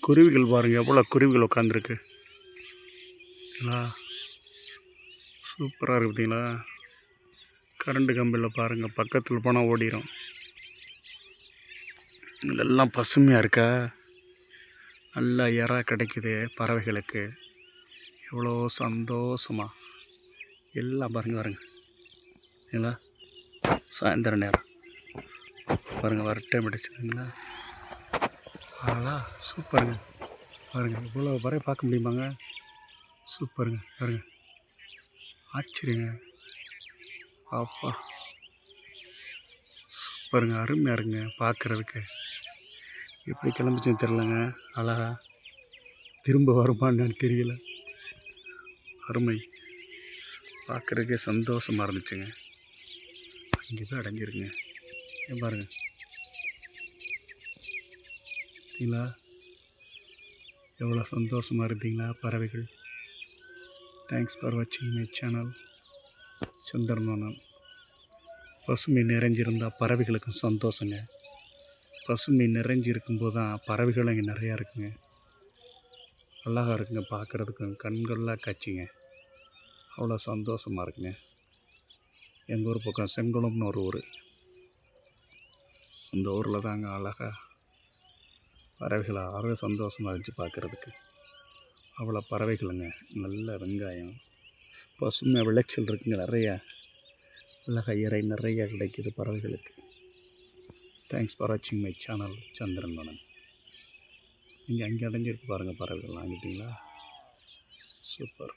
குருவிகள் பாருங்கள், எவ்வளோ குருவிகள் உட்காந்துருக்கு. சூப்பராக இருக்குது பார்த்தீங்களா. கரண்ட் கம்பியில் பாருங்கள், பக்கத்தில் போனால் ஓடிடும். இதெல்லாம் பசுமையாக இருக்கா. நல்லா இறா கிடைக்குது பறவைகளுக்கு. எவ்வளோ சந்தோஷமாக எல்லாம் பாருங்க. இல்லைங்களா, சாயந்தர நேரம் பாருங்கள், வரட்டே பிடிச்சதுங்களா. சூப்பருங்க. பாருங்கள், இவ்வளோ பறவை பார்க்க முடியுமாங்க. சூப்பருங்க. பாருங்கள், ஆச்சரியங்க. அப்பா சூப்பருங்க, அருமையாக இருங்க பார்க்குறதுக்கு. எப்படி கிளம்பிச்சுன்னு தெரிலங்க. அழகா திரும்ப வருமானு தெரியல. அருமை, பார்க்குறதுக்கே சந்தோஷமாக இருந்துச்சுங்க. இங்கே தான் அடைஞ்சிருக்குங்க. ஏன் பாருங்கள், பார்த்தீங்களா எவ்வளோ சந்தோஷமாக இருந்தீங்களா பறவைகள். தேங்க்ஸ் ஃபார் வாட்சிங் மை சேனல் சந்திரன். பசுமை நிறைஞ்சிருந்தால் பறவைகளுக்கும் சந்தோஷங்க. பசுமை நிறைஞ்சிருக்கும்போது தான் பறவைகளும் இங்கே நிறையா இருக்குங்க. அழகாக இருக்குங்க பார்க்குறதுக்கும், கண்கள்லாம் காட்சிங்க. அவ்வளோ சந்தோஷமாக இருக்குங்க. எங்கள் ஊர் பக்கம் செங்குளம்னு ஒரு ஊர். அந்த ஊரில் தாங்க அழகாக பறவைகளை அவ்வளோ சந்தோஷமாக இருந்துச்சு பார்க்குறதுக்கு. அவ்வளோ பறவைகளுங்க. நல்ல வெங்காயம், பசுமை விளைச்சல் இருக்குங்க. நிறையா அழகாக இறை நிறையா கிடைக்கிது பறவைகளுக்கு. தேங்க்ஸ் ஃபார் வாட்சிங் மை சேனல் சந்திரன். நீங்கள் அங்கே அடைஞ்சிருக்கு பாருங்கள் பறவைகள்லாம். வாங்கிட்டீங்களா. சூப்பர்.